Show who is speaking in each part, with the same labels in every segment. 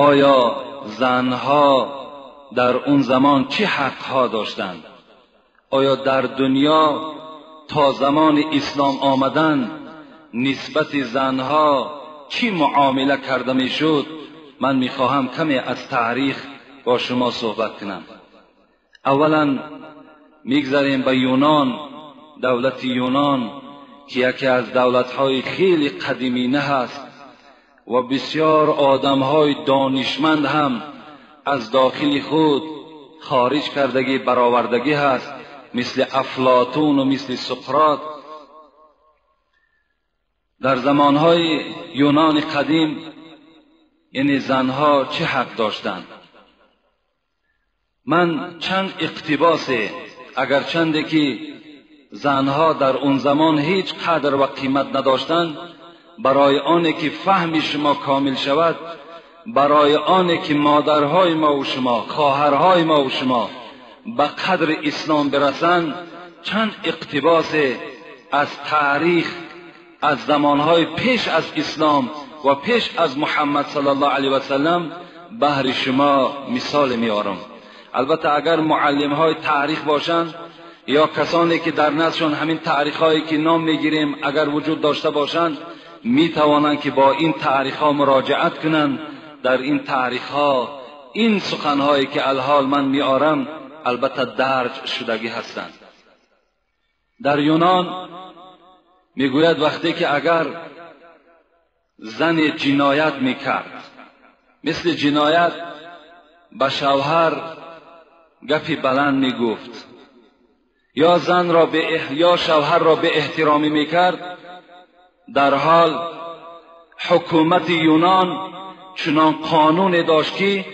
Speaker 1: آیا زنها در اون زمان چه حقها داشتند؟ آیا در دنیا تا زمان اسلام آمدن نسبت زنها چی معامله کرده می شد؟ من می خواهم کمی از تاریخ با شما صحبت کنم. اولا میگذاریم به یونان، دولت یونان که یکی از دولت‌های خیلی قدیمینه هست و بسیار آدم‌های دانشمند هم از داخل خود خارج کردگی برآوردگی هست، مثل افلاطون و مثل سقراط. در زمانهای یونان قدیم یعنی زنها چه حق داشتند؟ من چند اقتباس، اگرچند که زنها در اون زمان هیچ قدر و قیمت نداشتند، برای آنه که فهم شما کامل شود، برای آنه که مادرهای ما و شما، خواهرهای ما و شما به قدر اسلام برسند، چند اقتباس از تاریخ، از زمانهای پیش از اسلام و پیش از محمد صلی الله علیه و سلم بهر شما مثال میارم. البته اگر معلمهای تاریخ باشند یا کسانی که در نزدشان همین تاریخهایی که نام میگیریم اگر وجود داشته باشند، میتوانند که با این تاریخها مراجعت کنند. در این تاریخها این سخنهایی که الحال من میارم البته درج شدگی هستند. در یونان میگوید وقتی که اگر زن جنایت میکرد، مثل جنایت به شوهر گپی بلند میگفت یا زن را یا شوهر را به احترامی میکرد، در حال حکومت یونان چنان قانون داشت که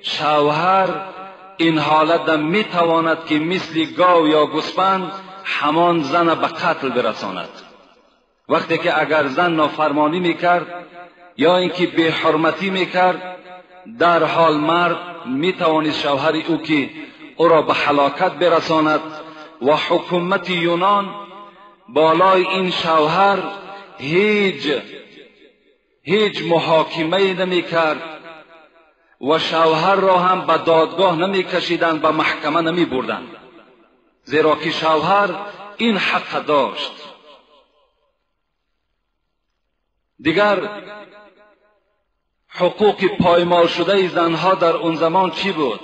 Speaker 1: شوهر این حالت میتواند که مثل گاو یا گوسفند همان زن به قتل برساند. وقتی که اگر زن نافرمانی میکرد یا اینکه بی حرمتی میکرد، در حال مرد میتوانست شوهر او که او را به هلاکت برساند و حکومت یونان بالای این شوهر هیچ محاکمه نمی کرد و شوهر را هم به دادگاه نمی کشیدند، به محکمه نمی بردند، زیرا که شوهر این حق داشت. دیگر حقوق پایمال شده زنها در اون زمان چی بود؟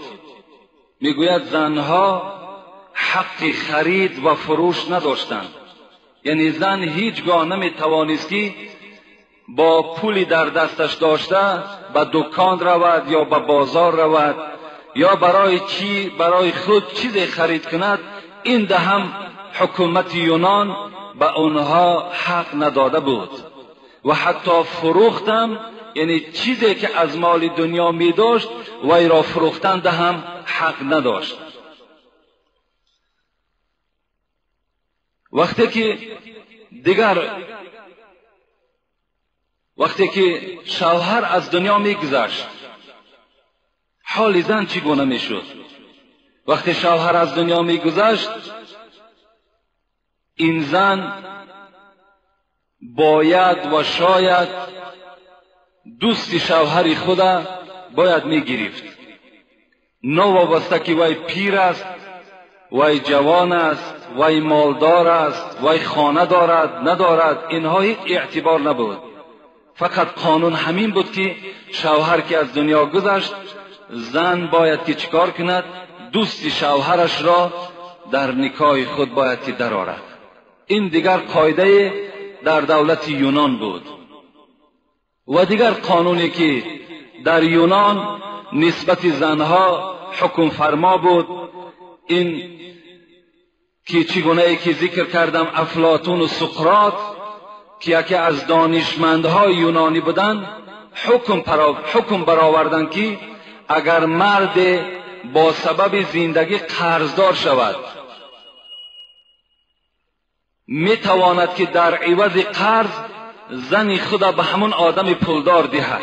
Speaker 1: میگوید زنها حق خرید و فروش نداشتند، یعنی زن هیچگاه نمیتوانست که با پولی در دستش داشته به دکان رود یا به بازار رود یا برای خود چیزی خرید کند. این ده هم حکومت یونان به اونها حق نداده بود و حتی فروختم، یعنی چیزی که از مال دنیا می داشت وی را فروختن ده هم حق نداشت. وقتی که شوهر از دنیا میگذشت، حال زن چگونه میشد؟ وقتی شوهر از دنیا میگذشت، این زن باید و شاید دوست شوهر خود باید میگرفت، نوابسته که وی پیر است، وی جوان است، وی مالدار است، وی خانه دارد ندارد، اینها هیچ اعتبار نبود. فقط قانون همین بود که شوهر که از دنیا گذشت، زن باید که چیکار کند؟ دوست شوهرش را در نکاح خود باید که درآورد. این دیگر قاعده در دولت یونان بود. و دیگر قانونی که در یونان نسبت زنها حکم فرما بود، این که چگونه ای که ذکر کردم افلاطون و سقراط که یکی از دانشمندهای یونانی بودند، حکم برآوردند که اگر مرد با سبب زندگی قرضدار شود، میتواند که در عوض قرض زن خود به همون آدم پولدار دهد.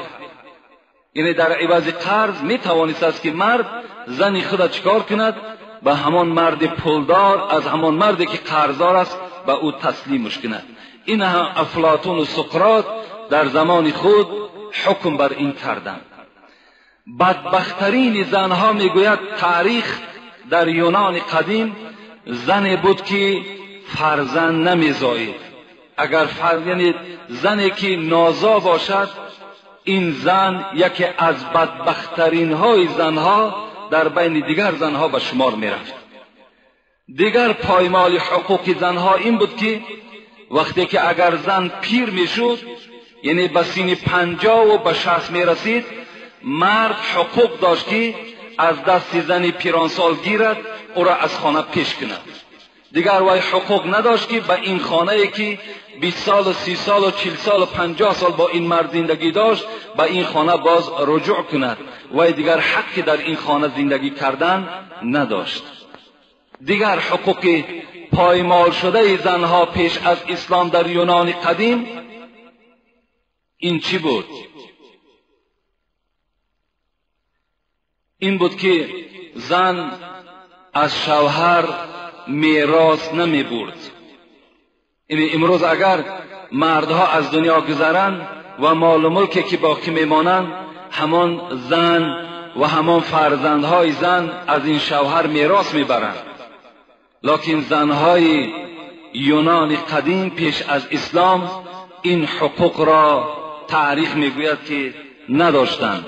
Speaker 1: یعنی در عوض قرض میتوانست است که مرد زن خود چکار کند؟ به همان مرد پولدار، از همان مردی که قرضدار است به او تسلیمش کند. این هم افلاطون و سقراط در زمان خود حکم بر این کردند. بدبخترین زنها میگوید تاریخ در یونان قدیم زنی بود که فرزند نمیزایید. اگر یعنی زنی که نازا باشد، این زن یکی از بدبخترین های زنها در بین دیگر زنها به شمار میرفت. دیگر پایمال حقوق زنها این بود که وقتی که اگر زن پیر میشد، یعنی به سن 50 و به 60 میرسید، مرد حقوق داشت که از دست زن پیرانسال گیرد، او را از خانه پیش کند. دیگر وی حقوق نداشت که به این خانه که 20 سال و 30 سال و 40 سال و 50 سال با این مرد زندگی داشت، به این خانه باز رجوع کند. وی دیگر حقی در این خانه زندگی کردن نداشت. دیگر حقوق پایمال شده زنها پیش از اسلام در یونان قدیم این چی بود؟ این بود که زن از شوهر میراث نمی برد. یعنی امروز اگر مردها از دنیا گذرند و مال و ملکی که باقی میمانند، همان زن و همان فرزندهای زن از این شوهر میراث میبرند. لکن زنهای یونان قدیم پیش از اسلام این حقوق را تاریخ میگوید که نداشتند.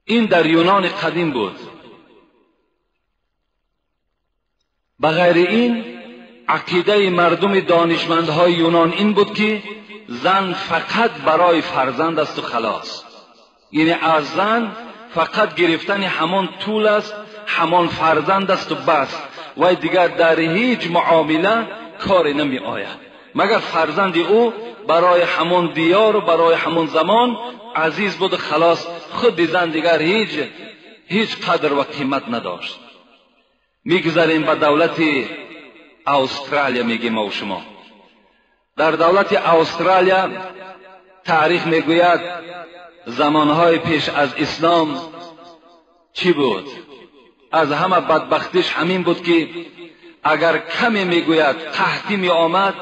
Speaker 1: این در یونان قدیم بود. بغیر این عقیده مردم دانشمندهای یونان این بود که زن فقط برای فرزند است و خلاص. یعنی از زن فقط گرفتن همان طول است، همان فرزند است و بس، و دیگر در هیچ معامله کار نمی آید مگر فرزند او برای همان دیار و برای همان زمان عزیز بود و خلاص. خود زن دیگر هیچ قدر و قیمت نداشت. میگذاریم به دولت استرالیا. میگیم ما و شما در دولت استرالیا تاریخ میگوید زمانهای پیش از اسلام چی بود؟ از همه بدبختیش همین بود که اگر کمی میگوید قحطی می آمد،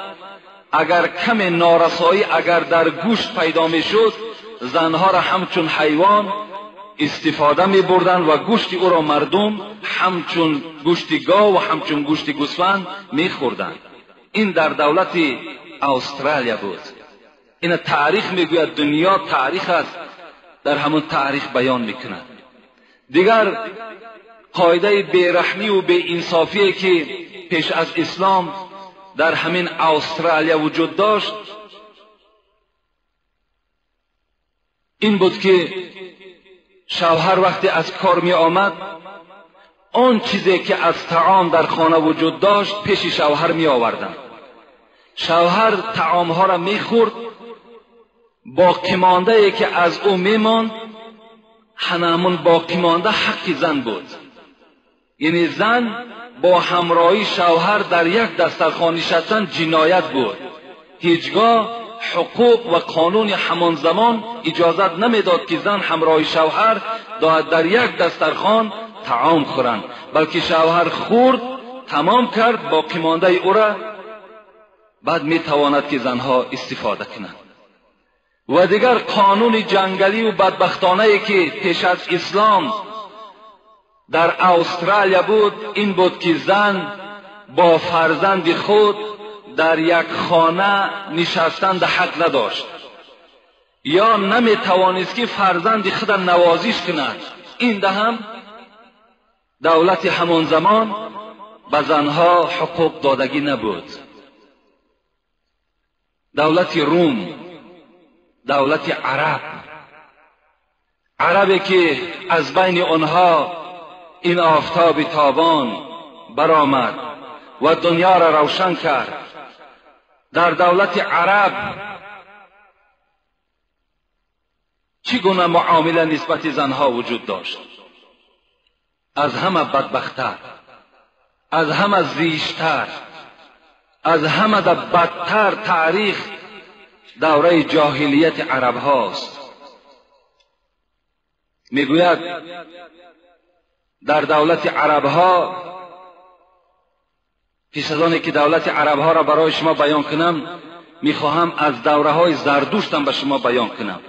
Speaker 1: اگر کمی نارسایی اگر در گوشت پیدا میشد، زنها را همچون حیوان استفاده می بردن و گوشت او را مردم همچون گوشت گاو و همچون گوشت گوسفند می خوردند. این در دولت استرالیا بود. این تاریخ میگوید، دنیا تاریخ است، در همون تاریخ بیان میکند. دیگر قاعده بیرحمی و بی انصافی که پیش از اسلام در همین استرالیا وجود داشت این بود که شوهر وقتی از کار می آمد، آن چیزی که از طعام در خانه وجود داشت پیش شوهر می آوردند. شوهر طعام ها را می خورد، باقی مانده ای که از او می ماند همون باقی مانده حق زن بود. یعنی زن با همراهی شوهر در یک دسترخوان نشستن جنایت بود. هیچگاه حقوق و قانون همان زمان اجازت نمیداد که زن همراه شوهر در یک دسترخوان طعام خورند، بلکه شوهر خورد تمام کرد باقی مانده او را بعد میتواند که زنها استفاده کنند. و دیگر قانون جنگلی و بدبختانه که پیش از اسلام در استرالیا بود این بود که زن با فرزند خود در یک خانه نشستن حق نداشت یا نمیتوانست که فرزند خود نوازش کند. این ده هم دولت همان زمان به زنها حقوق دادگی نبود. دولت روم، دولت عربی که از بین آنها این آفتاب تابان برآمد و دنیا را روشن کرد، در دولت عرب چگونه معامله نسبت زنها وجود داشت؟ از همه بدبختتر، از همه زیشتر، از همه بدتر تاریخ دوره جاهلیت عرب هاست. میگوید در دولت عرب ها پیش از آنی که دولت عرب ها را برای شما بیان کنم، میخواهم از دوره های زردشتم به شما بیان کنم.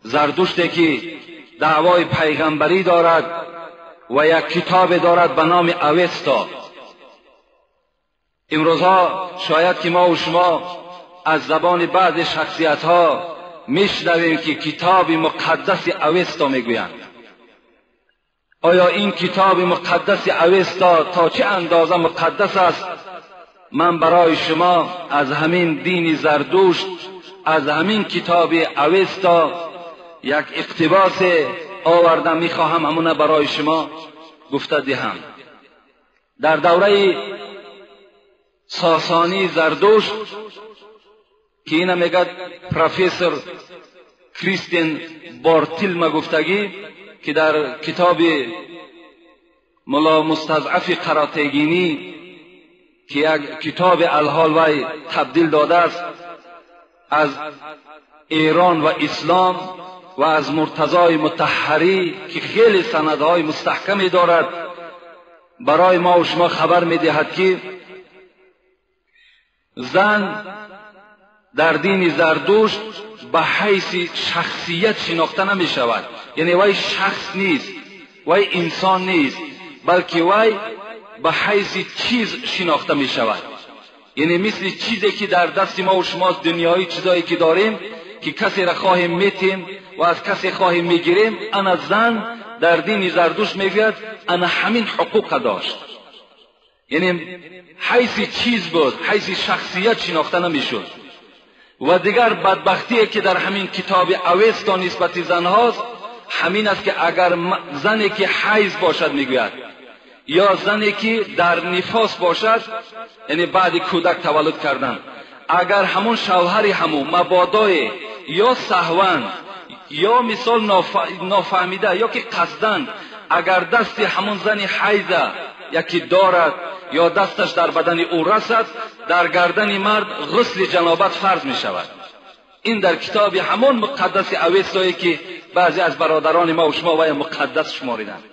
Speaker 1: زردشتی که دعوای پیغمبری دارد و یک کتاب دارد به نام اوستا. امروزها شاید که ما و شما از زبان بعض شخصیت ها میشنویم که کتاب مقدس اوستا میگویند. آیا این کتاب مقدس اوستا تا چه اندازه مقدس است؟ من برای شما از همین دین زردشت، از همین کتاب اوستا یک اقتباس آوردم، میخواهم همونه برای شما گفته دهم. در دوره ساسانی زردشت که اینه میگد پروفسور کریستین بارتیلما گفتگی که در کتاب ملا مستضعف قراتگینی که یک کتاب الحال وی تبدیل داده است، از ایران و اسلام و از مرتضای مطهری که خیلی سندهای مستحکمی دارد، برای ما و شما خبر میدهد که زن در دین زردشت به حیث شخصیت شناخته نمی شود. یعنی وی شخص نیست، وی انسان نیست، بلکه وی به حیث چیز شناخته می شود. یعنی مثل چیزی که در دست ما و شما دنیایی چیزایی که داریم که کسی را خواهیم میتیم و از کسی خواهیم میگیریم، انا زن در دین زردشت میگوید انا همین حقوق داشت. یعنی حیث چیز بود، حیث شخصیت شناخته نمیشد. و دیگر بدبختی که در همین کتاب اوستا نسبت زن هاست همین است که اگر زنی که حیض باشد میگوید یا زنی که در نفاس باشد، یعنی بعد کودک تولد کردن، اگر همون شوهری همون مبادای یا سهوا یا مثال نافهمیده یا که قصدن اگر دست همون زنی حیضه یکی دارد یا دستش در بدن او رسد، در گردن مرد غسل جنابت فرض می شود. این در کتاب همون مقدس اوستایی که بعضی از برادران ما و شما وی مقدس شماریدند.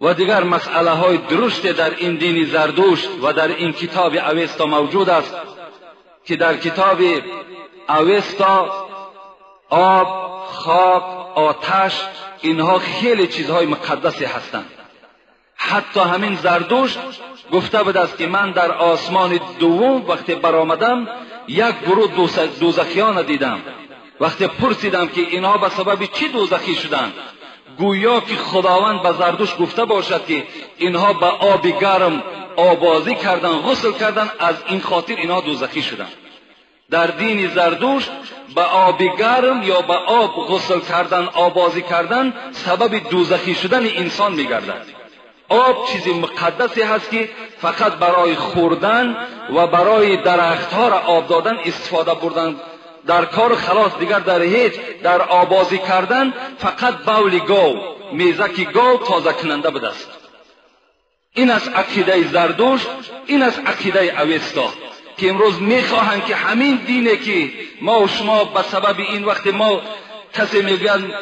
Speaker 1: و دیگر مسئله های درشت در این دین زردشت و در این کتاب اوستا موجود است که در کتاب اوستا آب، خاک، آتش، اینها خیلی چیزهای مقدسی هستند. حتی همین زردشت گفته بود است که من در آسمان دوم وقتی برآمدم یک گروه دوزخیان دیدم. وقتی پرسیدم که اینها به سبب چی دوزخی شدند، گویا که خداوند به زردشت گفته باشد که اینها به آب گرم آبازی کردن، غسل کردن، از این خاطر اینها دوزخی شدند. در دین زردشت به آب گرم یا به آب غسل کردن، آبازی کردن سبب دوزخی شدن انسان میگردد. آب چیزی مقدسی هست که فقط برای خوردن و برای درختها را آب دادن استفاده بردن در کار خلاص، دیگر در هیچ در آبازی کردن فقط بول گاو، میزک گاو تازه کننده بوده است. این از عقیده زردشت، این از عقیده اوستا که امروز میخواهند که همین دینه که ما و شما به سبب این وقت ما کسی میگن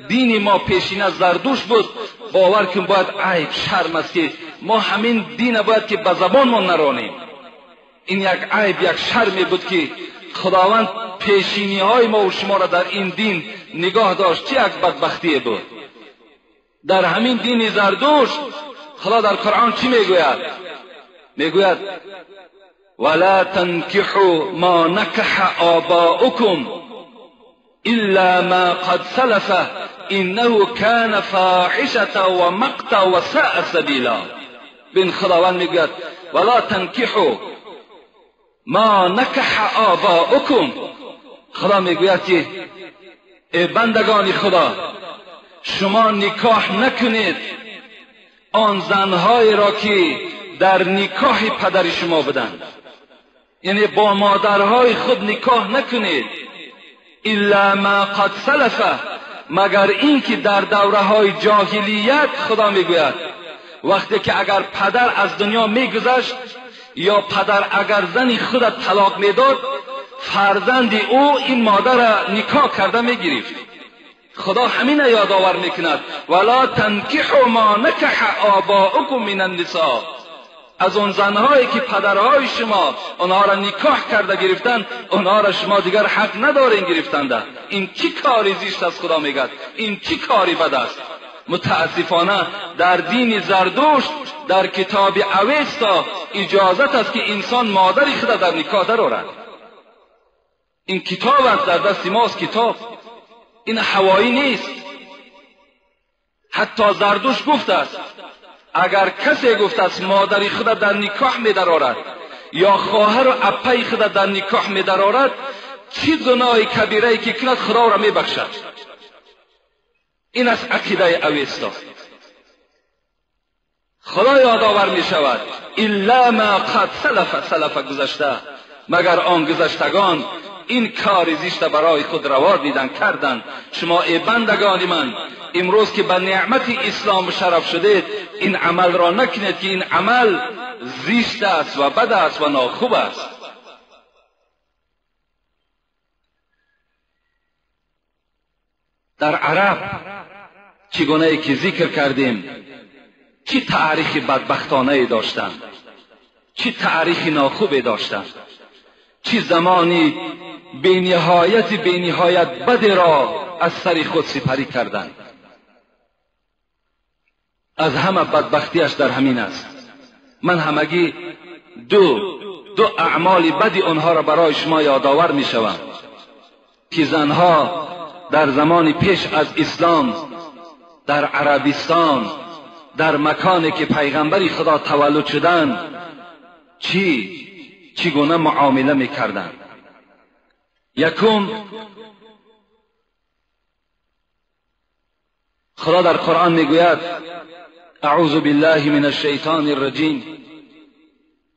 Speaker 1: دین ما پیشین از زردشت بود، باور کن باید عیب شرم است که ما همین دین باید که به زبان ما نرانیم. این یک عیب، یک شرمی بود که خداوند پیشینی های ما و شما را در این دین نگاه داشت. چه یک بدبختی بود. در همین دین زردشت خدا در قرآن چی میگوید؟ میگوید ولا تنكحوا ما نكح آباؤكم إلا ما قد سلف إنه كان فاحشة ومقتا وساء سبيلا. بین خداوند میگوید ولا تنكحوا ما نكح آباؤكم. خدا میگوید که ای بندگان خدا، شما نکاح نکنید آن زنهایی را که در نکاح پدر شما بودند. یعنی با مادرهای خود نکاح نکنید. الا ما قد سلف، مگر این که در دوره‌های جاهلیت خدا میگوید وقتی که اگر پدر از دنیا میگذشت یا پدر اگر زنی خود طلاق میداد، فرزند او این مادر را نکاح کرده میگرفت. خدا همین یادآور میکند ولا تنکحوا ما نکح آباؤکم من النساء. از اون زنهایی که پدرهای شما اونها را نکاح کرده گرفتن، اونها را شما دیگر حق ندارین گرفتنده. این چی کاری زیست از خدا میگد؟ این چی کاری بد است؟ متاسفانه در دین زردشت در کتاب اوستا اجازت است که انسان مادری خود در نکاح درآورد. این کتاب است، در دست ماست کتاب، این هوایی نیست. حتی زردشت گفته است اگر کسی گفته است مادری خود در نکاح می درآورد یا خواهر و اپی خود در نکاح می درآورد، چه گناه کبیره که کند خدا را می بخشد. این است عقیده اوستا. خدا یادآور می شود الا ما قد سلف گذشته، مگر آن گذشتگان این کار زشت برای خود روا دیدن کردند. شما ای بندگان من امروز که به نعمت اسلام مشرف شدید این عمل را نکنید که این عمل زشت است و بد است و ناخوب است. در عرب چگونه که ذکر کردیم چه تاریخ بدبختانه داشتند، چه تاریخ ناخوب داشتند، چه زمانی بینهایت بد را از سر خود سپری کردند. از همه بدبختیش در همین است. من همگی دو اعمال بدی آنها را برای شما یادآور می شوم که زنها در زمان پیش از اسلام در عربستان در مکانی که پیغمبر خدا تولد شدند چگونه معامله می کردند. یکم خدا در قرآن می گوید اعوذ بالله من الشیطان الرجیم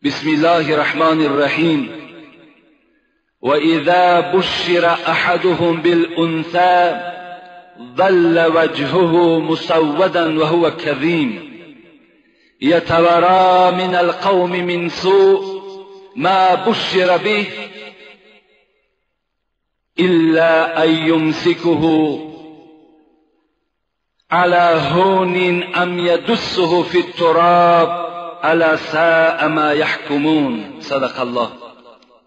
Speaker 1: بسم الله الرحمن الرحیم وإذا بشر أحدهم بالأنثى ظل وجهه مسودا وهو كظيم يتورى من القوم من سوء ما بشر به إلا أن يمسكه على هون أم يدسه في التراب ألا ساء ما يحكمون.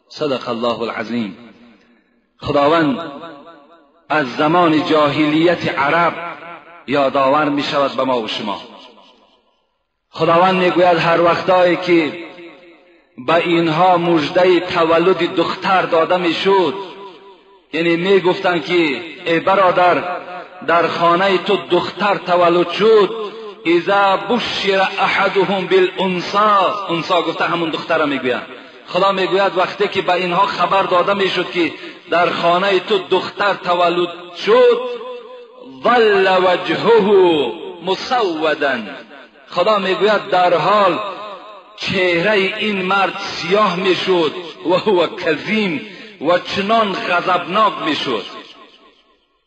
Speaker 1: صدق الله العظیم. خداوند از زمان جاهلیت عرب یادآور می شود به ما و شما. خداوند می گوید هر وقتایی که به اینها مژده تولد دختر داده می شد، یعنی می گفتند که ای برادر در خانه تو دختر تولد شد، اذا بشر احدهم بالانثى، انثى گفته همون دختر را می گوید. خدا می گوید وقتی که به اینها خبر داده می شد که در خانه تو دختر تولد شد، ظل وجهه مسودا، خدا می گوید در حال چهره این مرد سیاه می شد و هو کظیم، و چنان غضبناک می شد،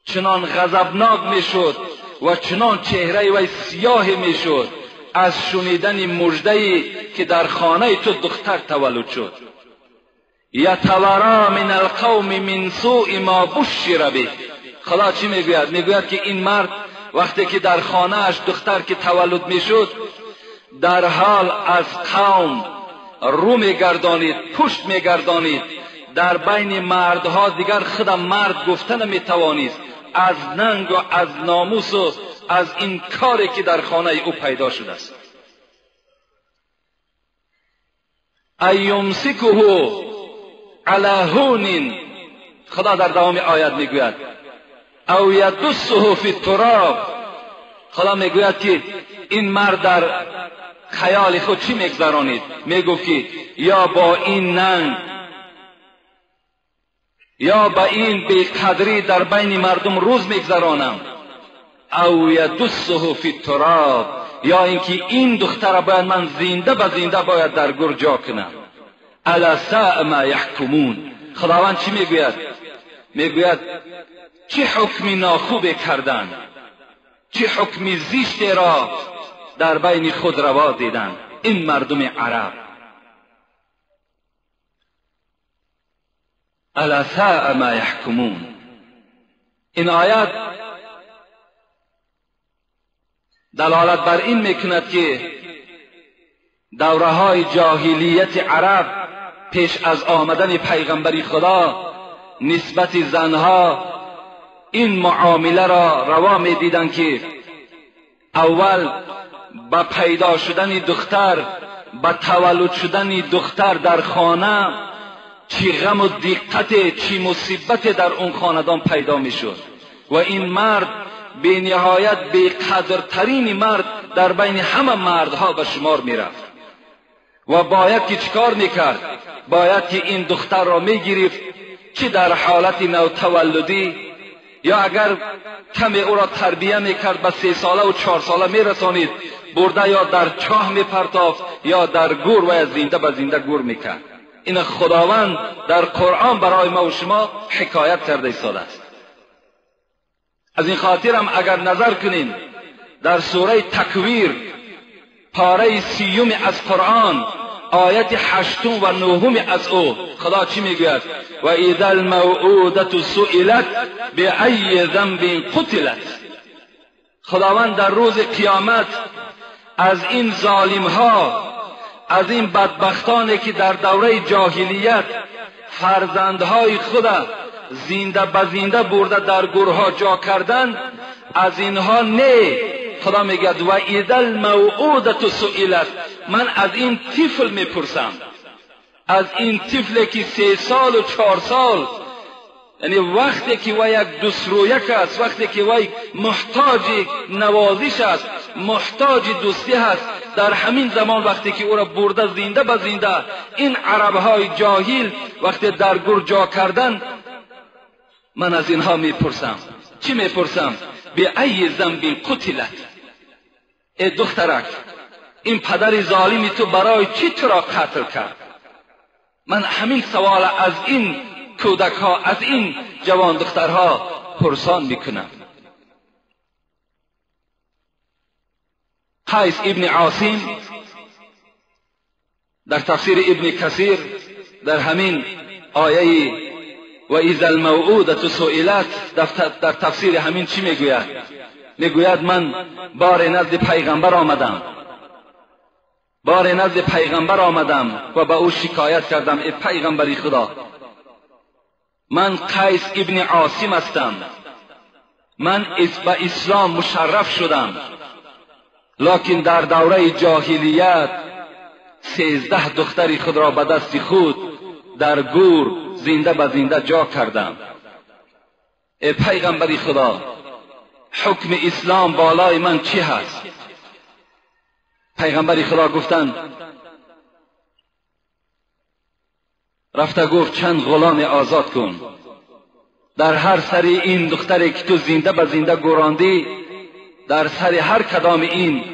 Speaker 1: چنان غضبناک می شد و چنان چهره وی سیاه می شد از شنیدن مژده‌ای که در خانه تو دختر تولد شد. یتورا من القوم من سوء ما بشر به. خدا چی میگوید؟ میگوید که این مرد وقتی که در خانه اش دختر که تولد میشد در حال از قوم رو میگردانید، پشت میگردانید، در بین مردها دیگر خودم مرد گفتن نمیتوانید از ننگ و از ناموس و از این کاری که در خانه او پیدا شده است. ایمسکه علی هون، خدا در دوام آیت میگوید او یدسه فی التراب. خدا میگوید که این مرد در خیال خود چی میگذرانید؟ میگفت که یا با این ننگ یا با این بیقدری در بین مردم روز میگذرانم، او یدسه فی التراب، یا اینکه این دختر باید من زنده به زنده باید در گور جا کنم. الا ساء ما یحکمون. خداوند چی میگوید؟ میگوید چه حکم ناخوب کردن، چه حکم زشت را در بین خود روا دیدن این مردم عرب. الا ساء ما یحکمون. این آیت دلالت بر این میکند که دوره های جاهلیت عرب پیش از آمدن پیغمبری خدا نسبت زنها این معامله را روا می دیدند که اول به پیدا شدن دختر، به تولد شدن دختر در خانه چی غم و دقت، چی مصیبت در اون خاندان پیدا می شد و این مرد به نهایت به قدرترین مرد در بین همه مردها به شمار می رفت و باید که چیکار میکرد؟ باید که این دختر را میگرفت، چه در حالت نوتولدی یا اگر کمی او را تربیه میکرد به 3 ساله و 4 ساله میرسانید، برده یا در چاه میپرتافت یا در گور و زنده به زنده گور میکرد. این خداوند در قرآن برای ما و شما حکایت کرده ایستاده است. از این خاطر هم اگر نظر کنیم در سوره تکویر پاره 30 از قرآن آیت 8 و 9 از او خدا چی میگوید؟ و اذا الموعودة سئلت بأی ذنب قتلت. خداوند در روز قیامت از این ظالم ها، از این بدبختانی که در دوره جاهلیت فرزندهای خود زنده به زنده برده در گورها جا کردند، از اینها نه، خدا میگه و اذا الموعودة سئلت، من از این طفل میپرسم، از این طفلی که 3 سال و 4 سال، یعنی وقتی که وی یک دوسترویک است، وقتی که وی محتاج نوازش است، محتاج دوستی است، در همین زمان وقتی که او را برده زنده به زنده این عربهای جاهل وقتی در گور جا کردن، من از اینها میپرسم. چی میپرسم؟ بأی ذنب قتلت. ای دخترک، این پدر ظالمی تو برای چی تو را قتل کرد؟ من همین سوال از این کودک ها، از این جوان دخترها پرسان میکنم. قیس ابن عاصم در تفسیر ابن کثیر در همین آیه و اذا الموعودة سئلت در تفسیر همین چی میگوید؟ میگوید من بار نزد پیغمبر آمدم، بار نزد پیغمبر آمدم و به او شکایت کردم ای پیغمبری خدا، من قیس ابن عاصم هستم، من به اسلام مشرف شدم، لکن در دوره جاهلیت 13 دختری خود را به دست خود در گور زنده به زنده جا کردم. ای پیغمبری خدا، حکم اسلام بالای من چی هست؟ پیغمبری خدا گفتند، رفته گفت چند غلام آزاد کن، در هر سری این دختری که تو زنده به زنده گراندی، در سری هر کدام این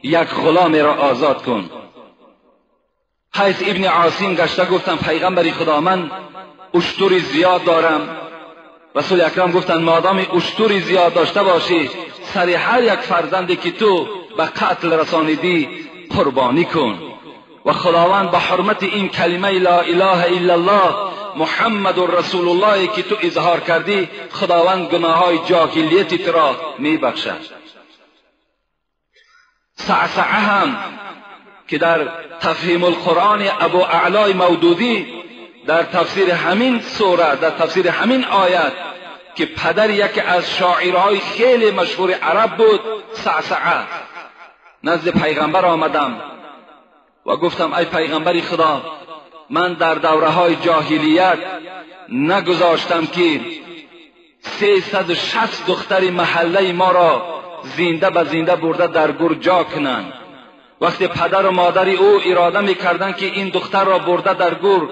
Speaker 1: یک غلام را آزاد کن. قیس ابن عاصم گشته گفتن پیغمبری خدا من اشتری زیاد دارم. رسول اکرم گفتند مادام اشتری زیاد داشته باشی، سر هر یک فرزندی که تو به قتل رسانیدی قربانی کن. و خداوند به حرمت این کلمه لا اله الا الله محمد رسول الله که تو اظهار کردی، خداوند گناههای جاهلیت تو را میبخشد. سعسعه هم که در تفهیم القرآن ابو اعلای مودودی در تفسیر همین سوره، در تفسیر همین آیت که پدر یکی از شاعرهای خیلی مشهور عرب بود، سعسعه، نزد پیغمبر آمدم و گفتم ای پیغمبری خدا، من در دوره های جاهلیت نگذاشتم که 360 دختر محله ما را زنده به زنده برده در گور جا کنند. وقتی پدر و مادر او اراده میکردن که این دختر را برده در گور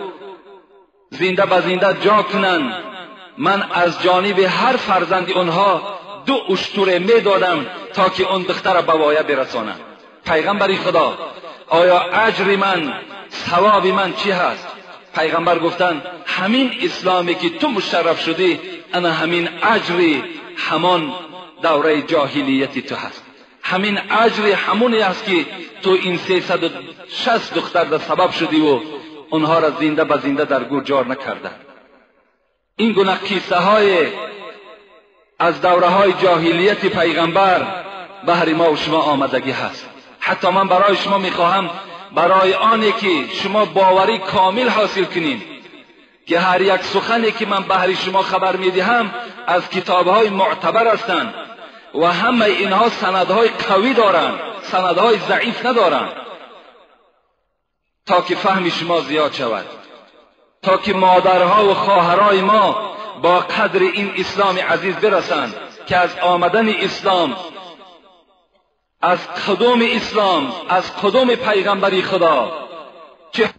Speaker 1: زنده به زنده جا کنند، من از جانب هر فرزند اونها 2 اشتر میدادم تا که اون دختر را به وایه برسانم. پیغمبری خدا، آیا اجر من، ثواب من چی هست؟ پیغمبر گفتند همین اسلامی که تو مشرف شدی، انا همین اجر همان دوره جاهلیتی تو هست، همین اجر همونی است که تو این 360 دختر در سبب شدی و اونها را زنده به زنده در گور جار نکرده. این گونه قصه های از دوره های جاهلیت پیغمبر بهر ما و شما آمدگی هست. حتی من برای شما میخواهم برای آنی که شما باوری کامل حاصل کنین که هر یک سخنی که من بهر شما خبر میدهم از کتابهای معتبر هستند و همه اینها سندهای قوی دارند، سندهای ضعیف ندارند، تا که فهم شما زیاد شود، تا که مادرها و خواهرای ما با قدر این اسلام عزیز برسند که از آمدن اسلام، از قدوم اسلام، از قدوم پیغمبری خدا، چه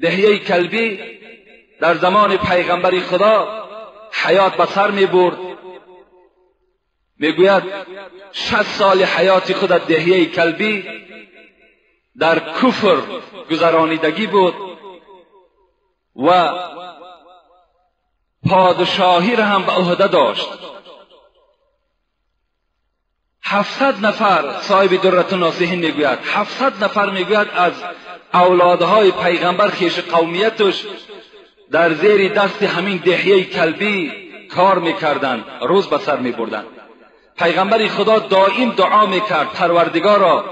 Speaker 1: دهیه کلبی در زمان پیغمبری خدا حیات به سر می برد. میگوید 60 سال حیات خود دهیه کلبی در کفر گذرانیدگی بود و پادشاهی را هم به عهده داشت. 700 نفر، صاحب درة الناصحین میگوید 700 نفر میگوید از اولادهای پیغمبر خیش قومیتش در زیر دست همین دهیه کلبی کار میکردند، روز به سر میبردند. پیغمبر خدا دائم دعا میکرد پروردگارا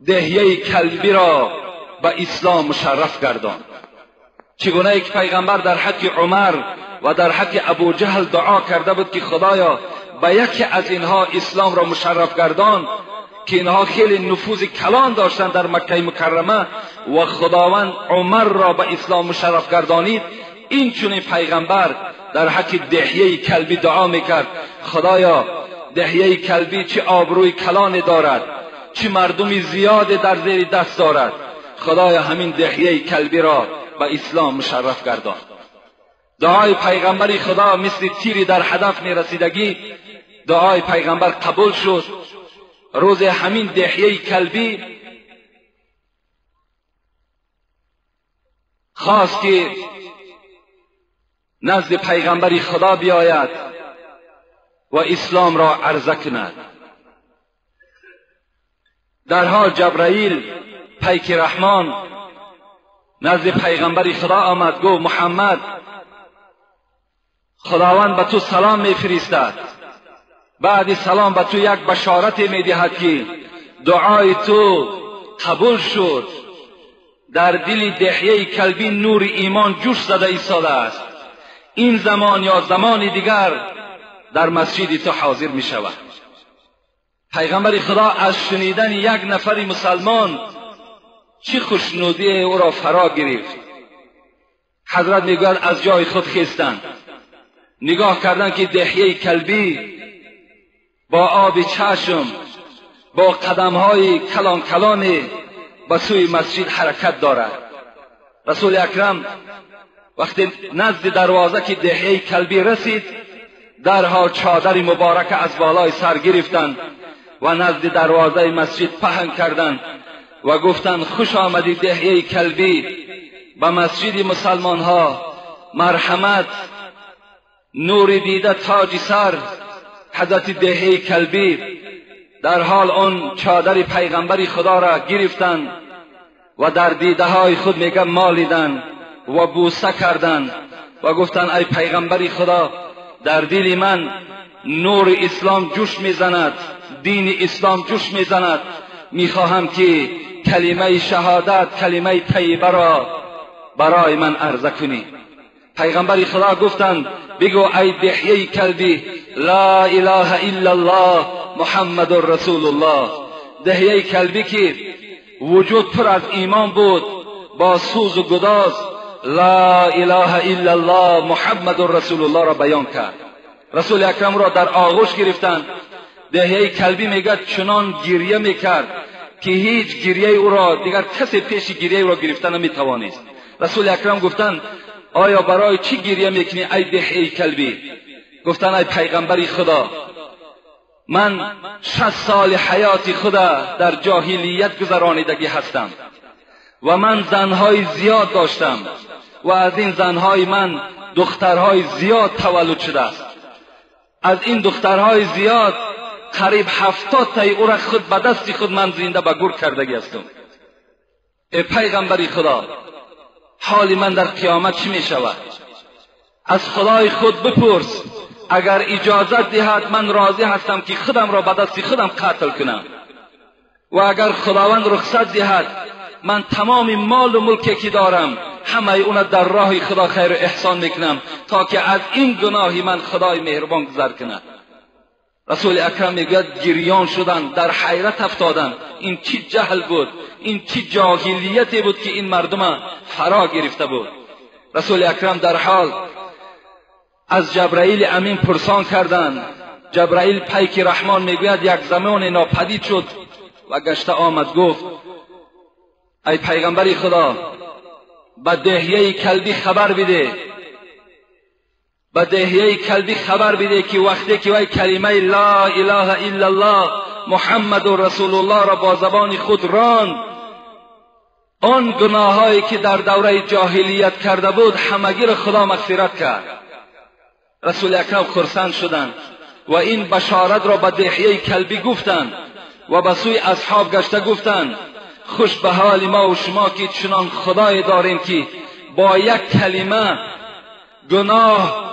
Speaker 1: دهیه کلبی را به اسلام مشرف گردان. چگونه یک پیغمبر در حق عمر و در حق ابو جهل دعا کرده بود که خدایا به یکی از اینها اسلام را مشرف گردان که اینها خیلی نفوذ کلان داشتند در مکه مکرمه و خداوند عمر را به اسلام مشرف گردانید. این چنین پیغمبر در حق دهیه کلبی دعا میکرد خدایا دهیه کلبی چه آبروی کلان دارد، چه مردمی زیاد در زیر دست دارد، خدایا همین دهیه کلبی را به اسلام مشرف گردان. دعای پیغمبر خدا مثل تیری در هدف میرسیدگی دعای پیغمبر قبول شد. روز همین دهیه کلبی خواست که نزد پیغمبر خدا بیاید و اسلام را عرضه کند. در حال جبرائیل پیک رحمان نزد پیغمبر خدا آمد، گفت محمد خداوند به تو سلام میفرستد، بعد سلام به تو یک بشارت میدهد که دعای تو قبول شد، در دل دهیه کلبی نور ایمان جوش زده ایستاده است، این زمان یا زمان دیگر در مسجد تو حاضر می شود. پیغمبر خدا از شنیدن یک نفر مسلمان چه خوشنودی او را فرا گرفت. حضرت میگوید از جای خود خیستند، نگاه کردند که دهیه کلبی با آب چشم با قدمهای کلان کلان به سوی مسجد حرکت دارد. رسول اکرم وقتی نزد دروازه که دهیه کلبی رسید درها چادر مبارک از بالای سر گرفتند و نزد دروازه مسجد پهن کردند و گفتند خوش آمدی دهیه کلبی، به مسجد مسلمان ها مرحمت، نور دیده تاج سر حضرت دهیه کلبی. در حال آن چادر پیغمبر خدا را گرفتند و در دیده های خود میگه مالیدند و بوسه کردند و گفتند ای پیغمبر خدا در دل من نور اسلام جوش میزند، دین اسلام جوش میزند، میخواهم که کلمه شهادت، کلمه طیبه را برای من عرضه کنی. پیغمبر خدا گفتند بگو ای دهیه کلبی لا اله الا الله محمد رسول الله. دهیه کلبی که وجود پر از ایمان بود با سوز و گداز لا اله الا الله محمد رسول الله را بیان کرد. رسول اکرم را در آغوش گرفتند. دهیه کلبی میگه چنان گریه میکرد که هیچ گریه او را دیگر کسی پیش گریه او را گرفتن نمیتوانست. رسول اکرم گفتند آیا برای چی گریه میکنی ای دهیه کلبی؟ گفتند ای پیغمبر خدا من 60 سال حیات خدا در جاهلیت گذرانیدگی هستم و من زنهای زیاد داشتم و از این زنهای من دخترهای زیاد تولد شده است. از این دخترهای زیاد قریب 70 تای او را خود به دست خود من زنده به گور کردگی هستم. ای پیغمبر خدا حال من در قیامت چی می شود؟ از خدای خود بپرس اگر اجازت دهد من راضی هستم که خودم را به دست خودم قتل کنم و اگر خداوند رخصت دهد من تمام مال و ملکی که دارم همه اون در راه خدا خیر و احسان میکنم تا که از این گناهی من خدای مهربان گذر کنه. رسول اکرم میگوید گریان شدن، در حیرت افتادن. این چی جهل بود، این چی جاهلیتی بود که این مردم فرا گرفته بود. رسول اکرم در حال از جبرائیل امین پرسان کردند. جبرائیل پیک رحمان میگوید یک زمان ناپدید شد و گشته آمد گفت ای پیغمبر خدا به دهیه کلبی خبر بده، به دهیه کلبی خبر بده که وقتی که وی کلمه لا اله الا الله محمد رسول الله را با زبان خود راند، آن گناهایی که در دوره جاهلیت کرده بود همگی را خدا مغفرت کرد. رسول اکرم خرسند شدند و این بشارت را به دهیه کلبی گفتند و به سوی اصحاب گشته گفتند خوش به حال ما و شما که چنان خدای داریم که با یک کلمه گناه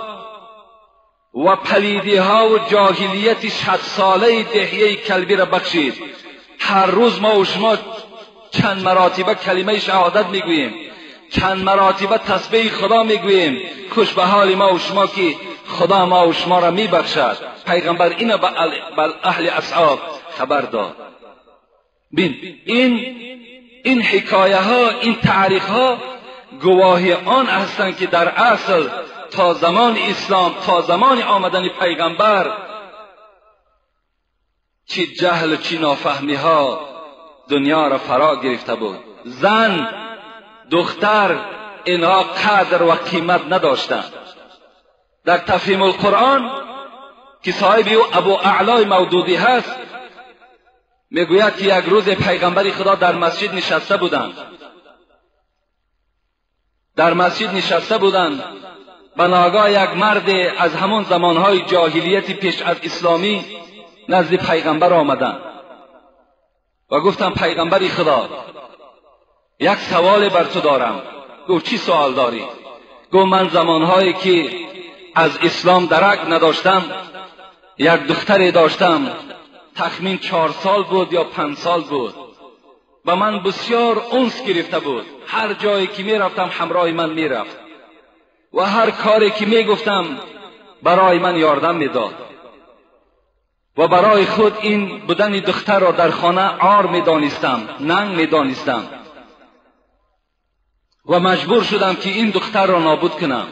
Speaker 1: و پلیدی ها و جاهلیت 60 ساله دهیه کلبی را بخشید. هر روز ما و شما چند مراتبه کلمه شهادت میگوییم، چند مراتبه تسبیح خدا میگوییم. خوش به حال ما و شما که خدا ما و شما را میبخشد. پیغمبر اینو به اهل اصحاب خبر داد. بین این حکایه ها، این تعریف ها گواهی آن هستند که در اصل تا زمان اسلام، تا زمان آمدن پیغمبر چی جهل و چی نافهمی ها دنیا را فرا گرفته بود. زن، دختر اینها قدر و قیمت نداشتند. در تفهیم القرآن که صاحب او ابو اعلای مودودی هست میگوید که یک روز پیغمبر خدا در مسجد نشسته بودند. در مسجد نشسته بودند، به ناگاه یک مرد از همون زمانهای جاهلیت پیش از اسلامی نزد پیغمبر آمدند و گفتند پیغمبر خدا یک سوال بر تو دارم. گفت چی سوال داری؟ گفت من زمانهایی که از اسلام درک نداشتم یک دختری داشتم، تخمین 4 سال بود یا 5 سال بود و من بسیار انس گرفته بود. هر جایی که می رفتم همراه من می رفت و هر کاری که می گفتم برای من یاردم می داد و برای خود این بودن دختر را در خانه عار می دانستم، ننگ می دانستم و مجبور شدم که این دختر را نابود کنم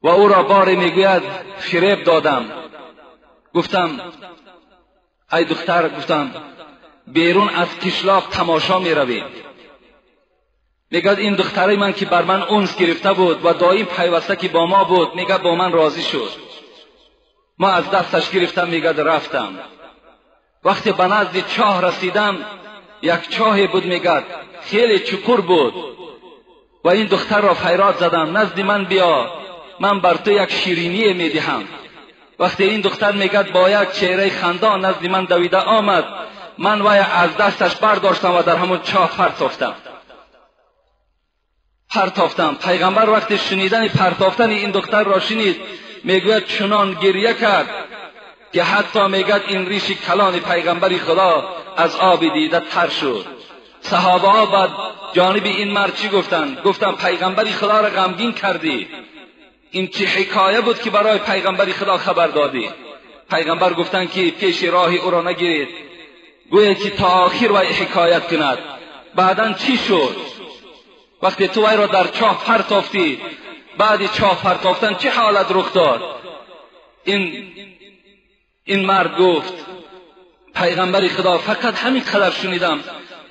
Speaker 1: و او را باری می گوید فریب دادم. گفتم ای دختر، گفتم بیرون از کشلاق تماشا می رویم. میگه این دختری من که بر من انس گرفته بود و دائم پیوسته که با ما بود، میگه با من راضی شد. ما از دستش گرفتم، میگه رفتم. وقتی به نزد چاه رسیدم، یک چاه بود، میگه خیلی چکور بود و این دختر را فریاد زدم نزد من بیا، من بر تو یک شیرینی میدهم. وقتی این دختر میگه با یک چهره خندان نزد من دویده آمد، من وی از دستش برداشتم و در همون چاه پرتافتم. پیغمبر وقتی شنیدن پرتافتن این دختر را شنید، میگوید چنان گریه کرد که حتی میگوید این ریش کلان پیغمبر خدا از آب دیده تر شد. صحابه ها بعد جانب این مرد چی گفتن پیغمبر خدا را غمگین کردی. این چه حکایه بود که برای پیغمبر خدا خبر دادی؟ پیغمبر گفتن که پیش راهی او را نگیرید، گویا که تا آخر وی حکایت کند. بعدن چی شد؟ وقتی تو وی را در چاه پرتافتی، بعد چاه پرتافتن چه حالت رخ داد؟ این مرد گفت پیغمبر خدا فقط همین قدر شنیدم،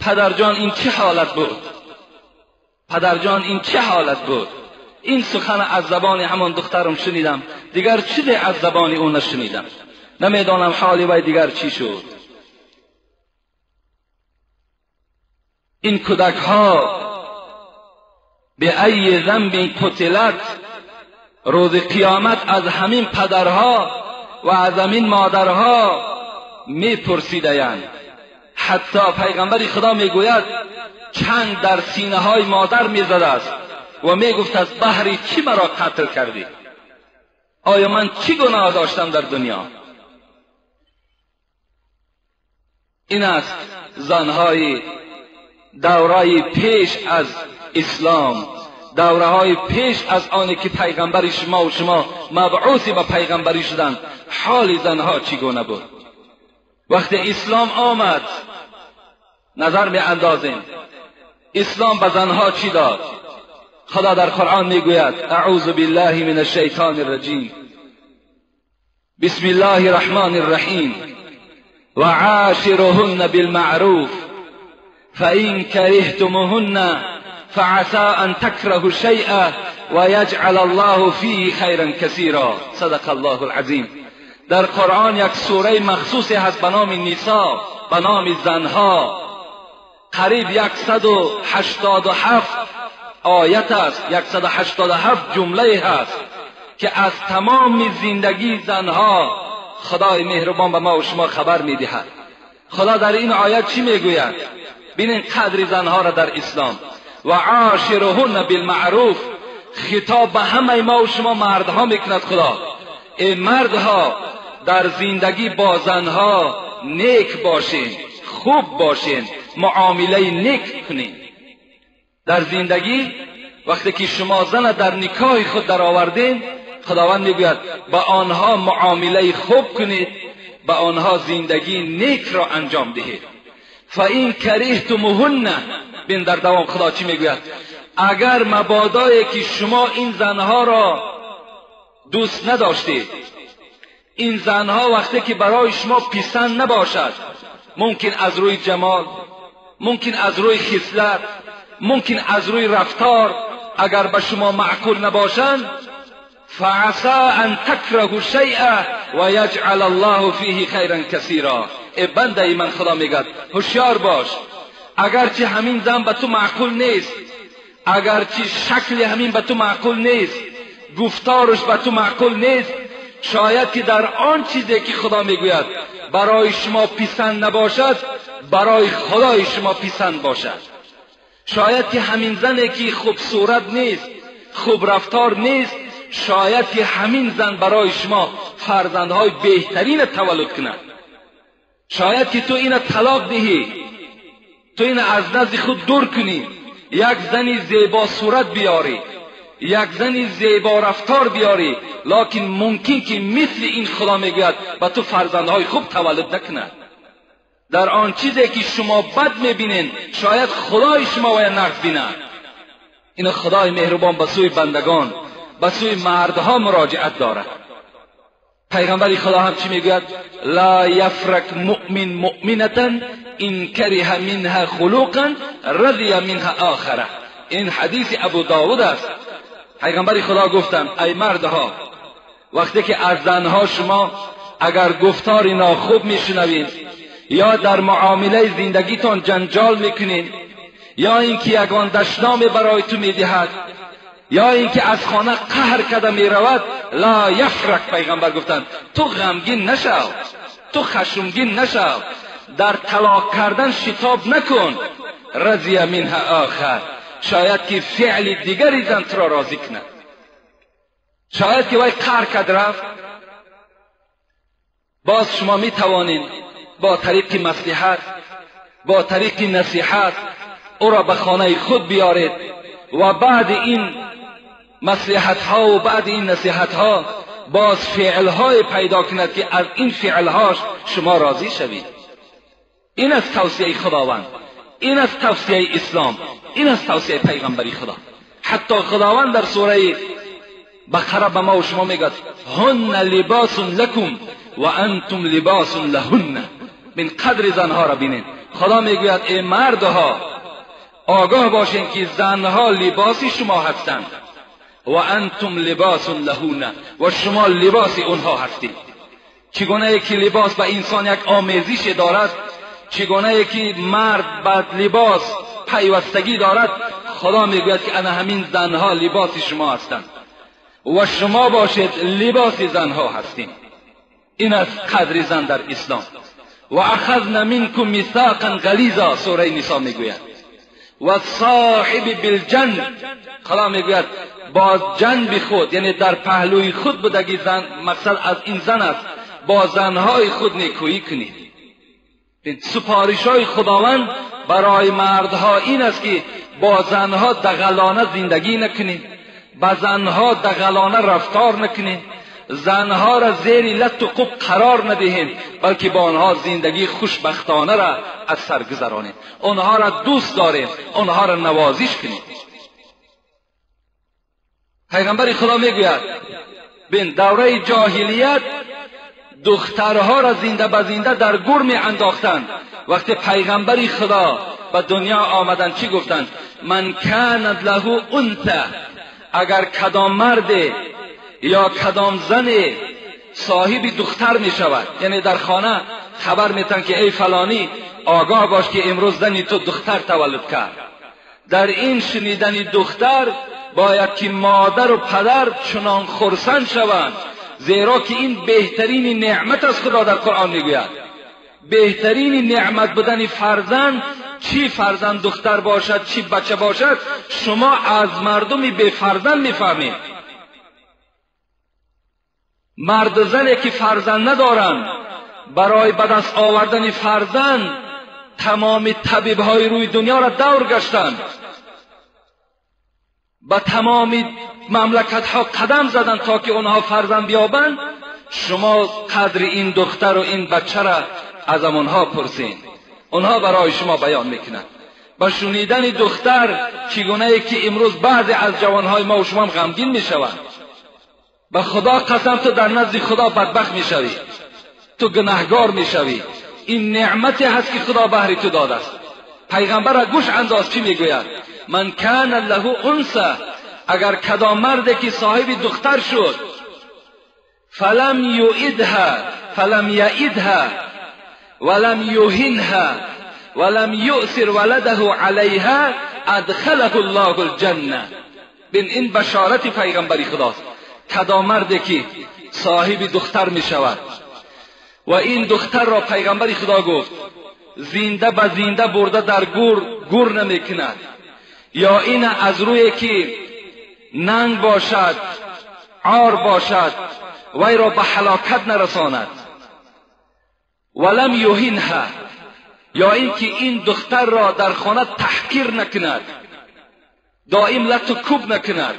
Speaker 1: پدرجان این چه حالت بود؟ پدرجان این چه حالت بود؟ این سخن از زبان همان دخترم شنیدم، دیگر چیزی از زبان اون نشنیدم. نمیدانم حالی وی دیگر چی شد. این کودک ها به ای ذنب قتلت، روز قیامت از همین پدرها و از همین مادرها میپرسیدند. حتی پیغمبر خدا میگوید چنگ در سینه های مادر میزد است و میگفت از بهر چی مرا قتل کردی؟ آیا من چی گناه داشتم در دنیا؟ این است زنهای دورهای پیش از اسلام، دورهای پیش از آنی که پیغمبر شما و شما مبعوثی به پیغمبری شدند. حال زنها چگونه بود؟ وقتی اسلام آمد نظر می اندازیم اسلام به زنها چی داد؟ خدا در قرآن می گوید اعوذ بالله من الشیطان الرجیم بسم الله الرحمن الرحیم و عاشرهن بالمعروف فإن كرهتموهن فعسى أن تكرهوا شيئا ويجعل الله فيه خيرا كثيرا. صدق الله العظیم. در قرآن یک سوره مخصوصی هست به نام نساء، به نام زنها. قریب 187 آیت است، 187 جمله هست که از تمام زندگی زنها خدای مهربان به ما و شما خبر میدهد. خدا در این آیت چی میگوید؟ ببینید قدر زنها را در اسلام. و عاشرهن بالمعروف، خطاب به همه ما و شما مردها میکند خدا. ای مردها در زندگی با زنها نیک باشین، خوب باشین، معامله نیک کنین. در زندگی وقتی که شما زن در نکاح خود در آوردین، خداوند میگوید با آنها معامله خوب کنید، با آنها زندگی نیک را انجام دهید. فإن کریهتموهن، بین در دوام خدا چی میگوید؟ اگر مبادایی که شما این زنها را دوست نداشتید، این زنها وقتی که برای شما پسند نباشد، ممکن از روی جمال، ممکن از روی خصلت، ممکن از روی رفتار اگر به شما معقول نباشند، فعسى ان تکرهوا شیئا و یجعل الله فیه خیرا کثیرا. ای بنده من خدا میگد هوشیار باش، اگرچه همین زن به تو معقول نیست، اگرچه شکل همین به تو معقول نیست، گفتارش به تو معقول نیست، شاید که در آن چیزی که خدا میگوید برای شما پسند نباشد، برای خدای شما پسند باشد. شاید که همین زنی که خوب صورت نیست، خوب رفتار نیست، شاید که همین زن برای شما فرزندهای بهترین تولد کند. شاید که تو این طلاق دهی، تو این از نزد خود دور کنی، یک زنی زیبا صورت بیاری، یک زنی زیبا رفتار بیاری، لکن ممکن که مثل این خدا میگوید با تو فرزندهای خوب تولد نکند. در آن چیزی که شما بد میبینین شاید خدای شما و نقص بیند. این خدای مهربان به سوی بندگان، به سوی مردها مراجعت دارد. پیغمبر خدا هم چی میگوید؟ لا یفرک مؤمن مؤمنة ان کره منها خلقا رضی منها آخره. این حدیث ابو داود است. پیغمبر خدا گفتند ای مردها، وقتی که از زنها شما اگر گفتاری ناخوب میشنوید، یا در معامله زندگیتان جنجال میکنید، یا اینکه یگان دشنام برای تو میدهد، یا اینکه از خانه قهر کرده میرود، لا یفرک، پیغمبر گفتند تو غمگین نشو، تو خشمگین نشو، در طلاق کردن شتاب نکن، رضی منها آخر، شاید که فعل دیگری زن تو را راضی کند. شاید که وای قهر کرد رفت، باز شما می توانید با طریق مصلحت، با طریق نصیحت او را به خانه خود بیارید و بعد این مصلحت ها و بعد این نصیحت ها باز فعل های پیدا کند که از این فعل هاش شما راضی شوید. این از توصیه خداوند، این از توصیه اسلام، این از توصیه پیغمبری خدا. حتی خداوند در سوره بقره به ما و شما میگه هن لباس لکم و انتم لباس لهن. من قدر زنها را بینید. خدا میگوید ای مردها آگاه باشین که زنها لباسی شما هستند و انتم لباس لهن، و شما لباس اونها هستید. چگونه که لباس به انسان یک آمیزش دارد، چگونه که مرد به لباس پیوستگی دارد، خدا میگوید که انا همین زنها لباس شما هستند و شما باشید لباس زنها هستید. این از قدر زن در اسلام. و اخذنا منکم میثاقا غلیظا، سوره نساء میگوید. و صاحب بالجنب، خدا میگوید با جنب خود، یعنی در پهلوی خود بودگی زن، مقصد از این زن است، با زنهای خود نیکویی کنید. سپارش های خداوند برای مردها این است که با زنها دغلانه زندگی نکنید، با زنها دغلانه رفتار نکنید، زنها را زیر لت و قب قرار ندهید، بلکه با آنها زندگی خوشبختانه را از سر گذرانید، آنها را دوست دارید، آنها را نوازش کنید. پیغمبر خدا میگوید بین دوره جاهلیت دخترها را زنده به زنده در گور می انداختند. وقتی پیغمبر خدا به دنیا آمدند چی گفتند؟ من کانت له انثى، اگر کدام مرد یا کدام زن صاحب دختر می شود، یعنی در خانه خبر میتن که ای فلانی آگاه باش که امروز زنی تو دختر تولد کرد، در این شنیدن دختر باید که مادر و پدر چنان خرسند شوند، زیرا که این بهترین نعمت از خدا در قرآن میگوید. بهترین نعمت بودن فرزند، چی فرزند دختر باشد چی بچه باشد، شما از مردم بی فرزند میفهمید. مرد و زنی که فرزند ندارند برای به دست آوردن فرزند تمام طبیب‌های روی دنیا را دور گشتند، با تمام مملکت‌ها قدم زدند تا که آنها فرزند بیابند. شما قدر این دختر و این بچه را از آنها پرسید، آنها برای شما بیان میکنند. با شنیدن دختر چگونه ای که امروز بعضی از جوانهای ما و شما غمگین میشوند. به خدا قسم تو در نزد خدا بدبخت میشوی، تو گناهگار میشوی. این نعمتی هست که خدا بهر تو داده است. پیغمبر گوش انداز چی میگوید؟ من کان له انثى، اگر کدام مردی که صاحب دختر شد، فلم یعدها ولم یهنها ولم یؤثر ولده علیها ادخله الله الجنه. این بشارت پیغمبر خداست. کدام مردی که صاحب دختر می شود و این دختر را پیغمبر خدا گفت زنده به زنده برده در گور نمی کند، یا این از روی که ننگ باشد عار باشد وی را به هلاکت نرساند، ولم یهنها، یا این که این دختر را در خانه تحقیر نکند، دائم لط و کوب نکند،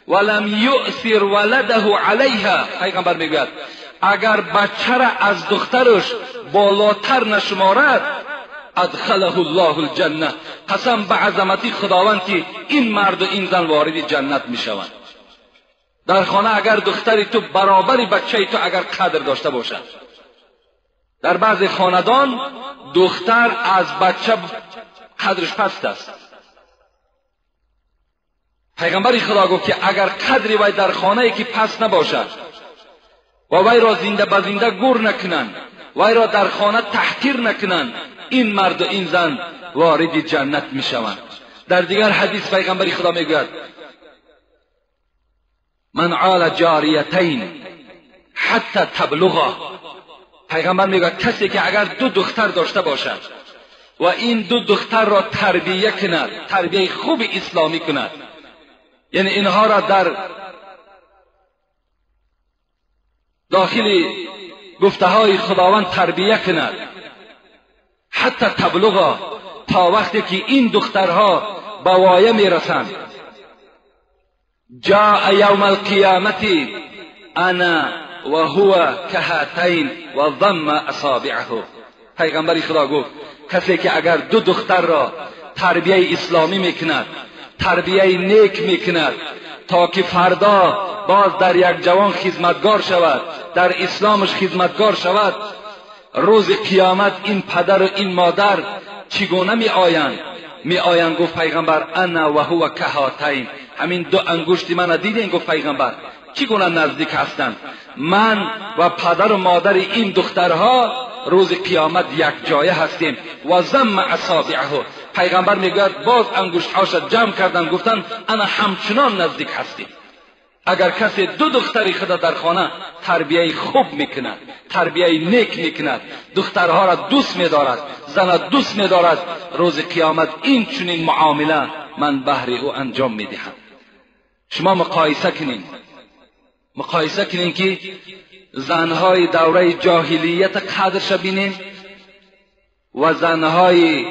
Speaker 1: ولم یؤثر ولده علیها. پیغمبر میگوید اگر بچه را از دخترش بالاتر نشمارد، ادخله الله الجنه، قسم به عظمتی خداوند که این مرد و این زن وارد جنت میشوند. در خانه اگر دختری تو برابر بچه تو اگر قدر داشته باشد، در بعضی خاندان دختر از بچه قدرش پست است. پیغمبر خدا گفت که اگر قدری وی در خانه ای که پست نباشد و وی را زنده به زنده گور نکنند، وی را در خانه تحقیر نکنند، این مرد و این زن وارد جنت می شوند. در دیگر حدیث پیغمبر خدا می گوید من عال جاریتین حتی تبلغا. پیغمبر می گوید کسی که اگر دو دختر داشته باشد و این دو دختر را تربیه کند، تربیه خوب اسلامی کند، یعنی اینها را در داخل گفته های خداوند تربیه کند، حتی تبلغا، تا وقتی که این دخترها به وایه میرسند، جاء یوم القیامت انا و هو کهاتین و ضم اصابعه. پیغمبر خدا گفت کسی که اگر دو دختر را تربیه اسلامی میکند، تربیه نیک میکند، تا که فردا باز در یک جوان خدمتگار شود، در اسلامش خدمتگار شود، روز قیامت این پدر و این مادر چگونه می آیند؟ گفت پیغمبر انا و هو کهاتین، همین دو انگشت من دیدین؟ گفت پیغمبر چگونه نزدیک هستند؟ من و پدر و مادر این دخترها روز قیامت یک جایه هستیم. و ضم اصابعه، پیغمبر میگوید باز انگشت‌هاش جمع کردن گفتن انا همچنان نزدیک هستیم. اگر کسی دو دختری خدا در خانه تربیه خوب میکند، تربیه نیک میکند، دخترها را دوست میدارد، زن دوست میدارد، روز قیامت این چنین معامله من بهر او انجام میدهم. شما مقایسه کنین که زنهای دوره جاهلیت قدرش بینین و زنهایی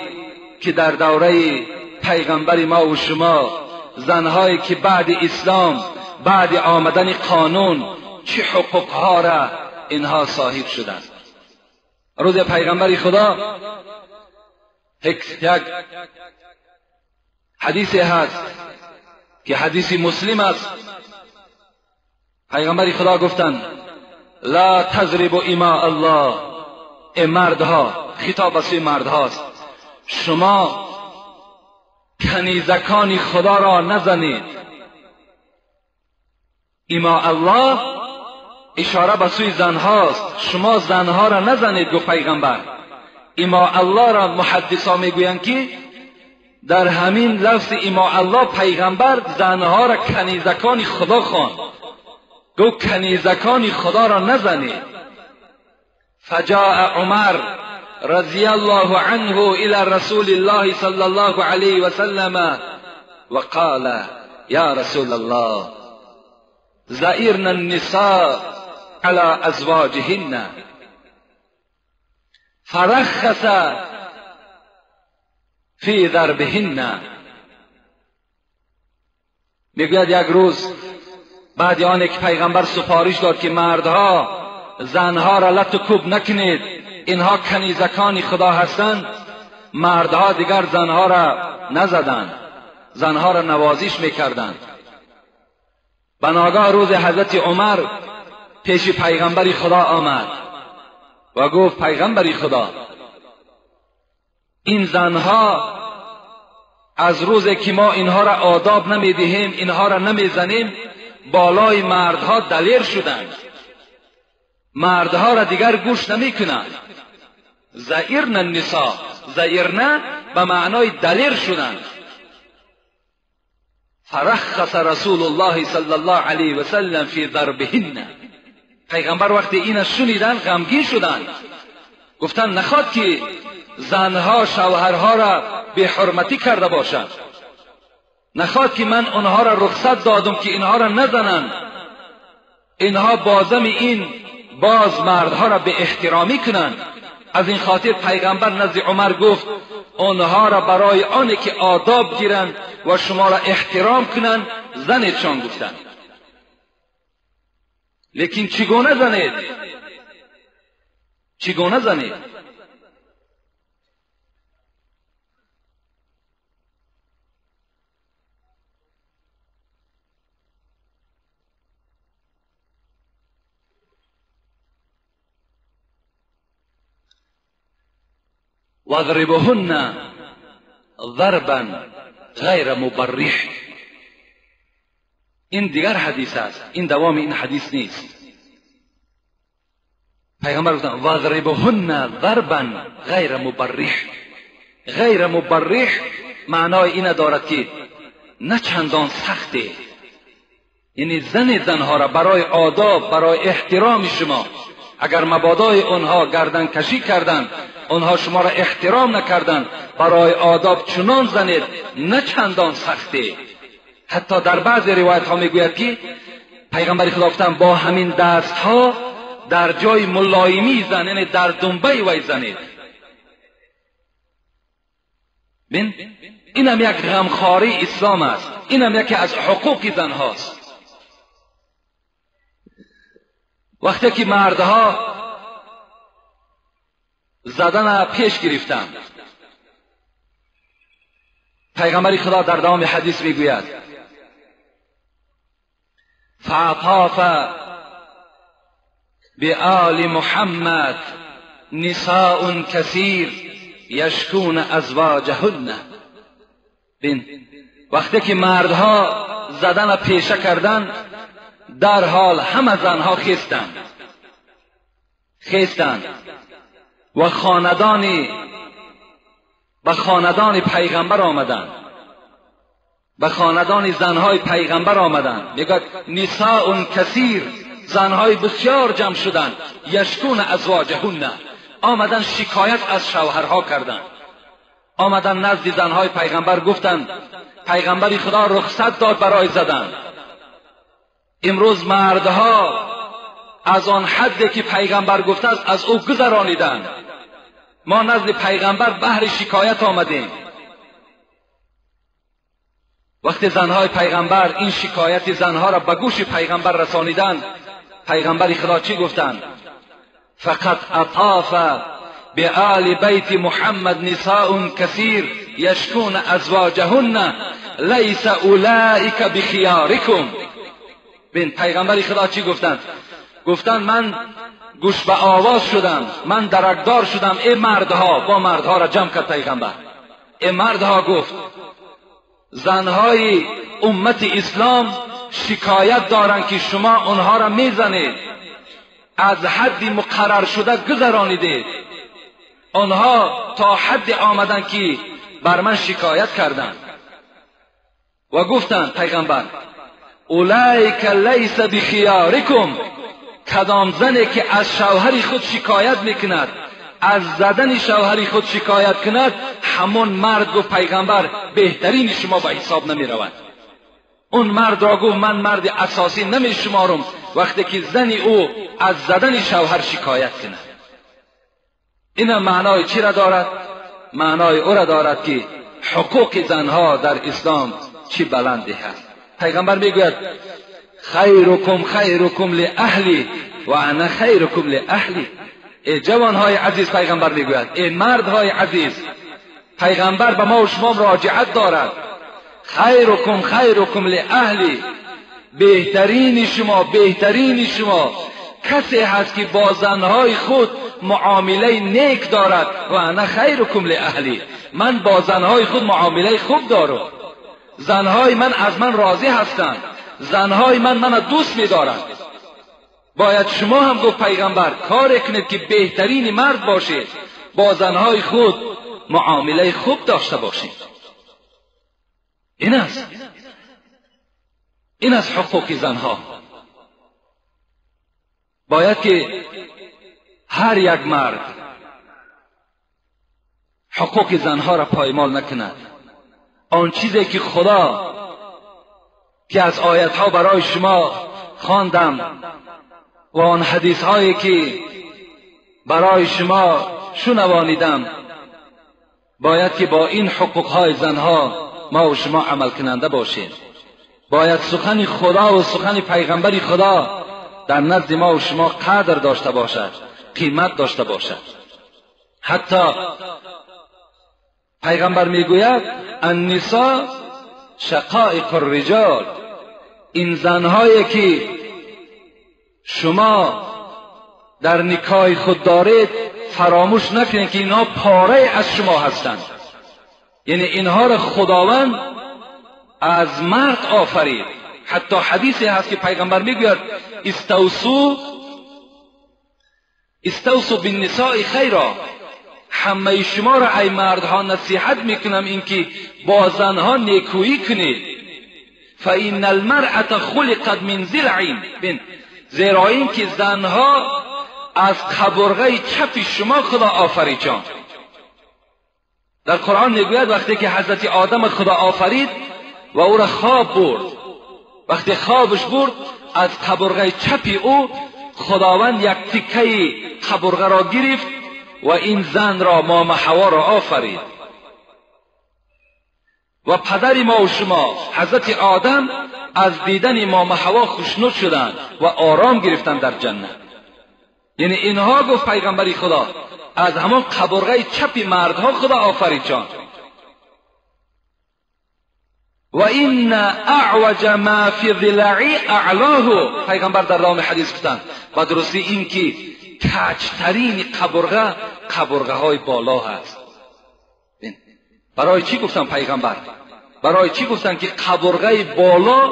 Speaker 1: که در دوره پیغمبر ما و شما، زنهایی که بعد اسلام، بعد آمدن قانون، چه حقوقها را اینها صاحب شدند. روز پیغمبر خدا یک حدیثی هست که حدیث مسلم است. پیغمبر خدا گفتند لا تضربوا اماء الله. ای مردها، خطاب به سوی مردهاست، شما کنیزکان خدا را نزنید. اماء الله اشاره به سوی زنهاست، شما زنها را نزنید. گفت پیغمبر. اماء الله را محدثا میگویند که در همین لفظ اماء الله پیغمبر زنها را کنیزکان خدا خواند. گفت کنیزکان خدا را نزنید. فجاء عمر رضی الله عنه الى رسول الله صلی الله علیه و سلم و قال یا رسول الله زائرنا النساء على ازواجهن فرخص فی ضربهن. میگوید یک روز بعد آن که پیغمبر سفارش داد که مردها زنها را لت و کوب نکنید، اینها کنیزکان خدا هستند، مردها دیگر زنها را نزدند، زنها را نوازش میکردند. بناگاه روز حضرت عمر پیش پیغمبر خدا آمد و گفت پیغمبر خدا، این زنها از روزی که ما اینها را آداب نمیدهیم، اینها را نمیزنیم، بالای مردها دلیر شدند، مردها را دیگر گوش نمیکنند. زائرن النساء، زائرن به معنای دلیر شدند. فرخص رسول الله صلی الله علیه و سلم فی ضربهن. پیغمبر وقتی این شنیدن غمگین شدند، گفتند نخواد که زنها شوهرها را به حرمتی کرده باشند، نخواد که من آنها را رخصت دادم که اینها را نزنند، اینها بازم این باز مردها را به احترامی کنند. از این خاطر پیغمبر نزد عمر گفت آنها را برای آنی که آداب گیرند و شما را احترام کنند زنیدشان گفتند. لیکن چگونه زنید؟ چگونه زنید؟ واضربوهن ضربا غیر مبرح. این دیگر حدیث است، این دوام این حدیث نیست. پیغمبر گفتند واضربوهن ضربا غیر مبرح. غیر مبرح معنای این دارد که نه چندان سخته، یعنی زنها را برای آداب، برای احترام شما، اگر مبادای آنها گردن کشی کردند، آنها شما را احترام نکردند، برای آداب چنان زنید نه چندان سخته. حتی در بعض روایت ها میگوید که پیغمبر خدا گفتند با همین دست ها در جای ملایمی زن، یعنی در دنبه وی زنید. بین اینم یک غمخواری اسلام است، اینم یکی از حقوق زن هاست. وقتی که مردها زدن پیش گرفتند، پیغمبر خدا در دوام حدیث میگوید فاطاف بآل محمد نساء کثیر یشکون ازواجهن. بین وقتی که مردها زدن پیشه کردند، در حال همه زنها خیستند و به خاندان پیغمبر آمدند، به خاندان زنهای پیغمبر آمدند. میگه نساء کثیر، زنهای بسیار جمع شدند. یشکون ازواجهن، آمدن شکایت از شوهرها کردند، آمدن نزد زنهای پیغمبر گفتند پیغمبر خدا رخصت داد برای زدن، امروز مردها از آن حدی که پیغمبر گفته است از او گذرانیدند. ما نزد پیغمبر بهر شکایت آمدیم. وقتی زنهای پیغمبر این شکایت زنها را به گوش پیغمبر رسانیدند، پیغمبر خدا چی گفتند؟ فقط اطاف بآل بیت محمد نساء کثیر یشکون ازواجهن لیس اولئک بخیارکم. بین پیغمبر خدا چی گفتند؟ گفتند من گوش به آواز شدم، من درکدار شدم. ای مردها، با مردها را جمع کرد پیغمبر. ای مردها گفت زنهای امت اسلام شکایت دارند که شما آنها را میزنید، از حد مقرر شده گذرانیدید. آنها تا حد آمدند که بر من شکایت کردند و گفتند پیغمبر اولئک لیس بخیارکم. کدام زنی که از شوهر خود شکایت میکند، از زدن شوهر خود شکایت کند، همون مرد گفت پیغمبر بهترین شما به حساب نمی رود. اون مرد را گفت من مرد اساسی نمی شمارم وقتی که زن او از زدن شوهر شکایت کند. این معنای چی را دارد؟ معنای او را دارد که حقوق زنها در اسلام چی بلندی هست. پیغمبر میگوید خیرکم خیرکم لاهلی و انا خیرکم لاهلی. ای جوانهای عزیز، پیغمبر میگوید ای مردهای عزیز، پیغمبر به ما و شما مراجعت دارد. خیرکم خیرکم لاهلی، بهترین شما کسی هست که با زنهای خود معامله نیک دارد. و انا خیرکم لاهلی، من با زنهای خود معامله خوب دارم. زنهای من از من راضی هستند، زنهای من دوست می‌دارند. باید شما هم گفت پیغمبر کار کنید که بهترین مرد باشید، با زنهای خود معامله خوب داشته باشید. این است حقوق زنها. باید که هر یک مرد حقوق زنها را پایمال نکند. آن چیزی که خدا که از آیتها برای شما خواندم و آن حدیث هایی که برای شما شنوانیدم، باید که با این حقوق های زنها ما و شما عمل کننده باشیم. باید سخن خدا و سخن پیغمبر خدا در نزد ما و شما قدر داشته باشد، قیمت داشته باشد. حتی پیغمبر میگوید النساء شقائق الرجال. این زنهایی که شما در نکاح خود دارید فراموش نکنید که اینها پاره از شما هستند. یعنی اینها را خداوند از مرد آفرید. حتی حدیثی هست که پیغمبر میگوید استوصوا بالنساء خیرا. همه شما را ای مردها نصیحت میکنم اینکه با زنها نیکویی کنید. فإن المرأة خلقت من ضلع، زیرا این که زنها از قبرغه چپ شما خدا آفریدند. در قرآن میگوید وقتی که حضرت آدم خدا آفرید و او را خواب برد، وقتی خوابش برد از قبرغه چپ او خداوند یک تکه قبرغه را گرفت و این زن را مام حوا را آفرید. و پدر ما و شما حضرت آدم از دیدن مام حوا خوشنود شدند و آرام گرفتند در جنت. یعنی اینها گفت پیغمبر خدا از همان قبرغه چپ مردها خدا آفریدند. و این اعوج ما فی ضلعی اعلاه، پیغمبر در راه حدیث گفتند و درستی این که کجترین قبرغه های بالا هست. برای چی گفتن پیغمبر؟ برای چی گفتن که قبرغه بالا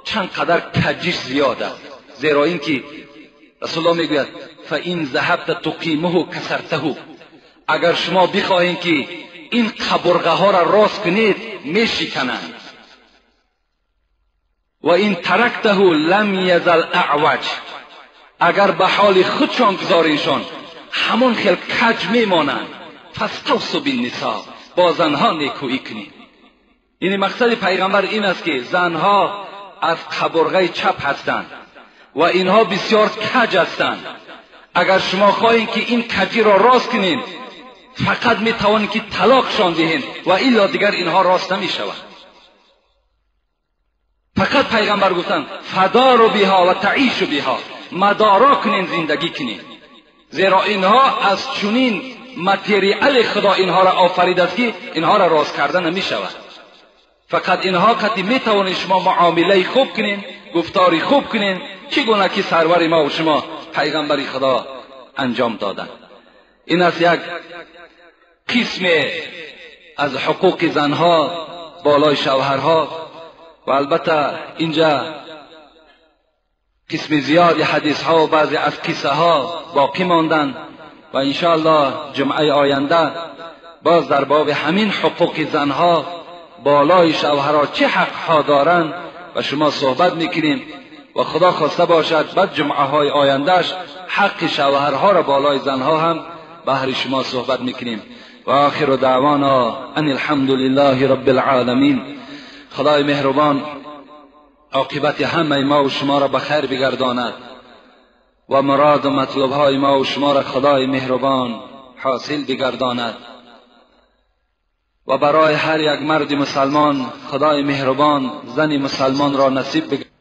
Speaker 1: چند قدر کجش زیاد است؟ زیرا این که رسول الله میگوید فإن ذهبت تقیمه کسرته، اگر شما بخواهید که این قبرغه ها را راست کنید میشکنند. و این ترکته لم یزل اعوج، اگر به حال خودشان گذاریشان همون خیل کج میمانند. فاستوصوا بالنساء، با زنها نیکویی کنید. یعنی مقصد پیغمبر این است که زنها از قبرغه چپ هستند و اینها بسیار کج هستند. اگر شما خواهید که این کجی را راست کنید فقط می توانید که طلاقشان دهید و الا دیگر اینها راست نمی شود. فقط پیغمبر گفتند فدار بها و تعیش بها، مدارا کنین، زندگی کنین، زیرا اینها از چنین متریال خدا اینها را آفریده است که اینها را راست کردن نمی شود. فقط اینها قطعی می توانید شما معامله خوب کنین، گفتاری خوب کنین، چگونه که سرور ما و شما پیغمبر خدا انجام دادن. این است یک قسم از حقوق زنها بالای شوهرها. و البته اینجا قسم زیادی حدیث ها و بعضی از قصه ها باقی ماندن و انشاءالله جمعه آینده باز در باب همین حقوق زنها بالای شوهرها چه حق ها دارند و شما صحبت میکنیم و خدا خواسته باشد بعد جمعه های آیندهش حق شوهرها را بالای زنها هم بهر شما صحبت میکنیم. و آخر دعوانا ان الحمد لله رب العالمین. خدای مهربان عاقبت همه ما و شما را به خیر بگرداند و مراد و مطلوب های ما و شما را خدای مهربان حاصل بگرداند و برای هر یک مرد مسلمان خدای مهربان زن مسلمان را نصیب بگرداند.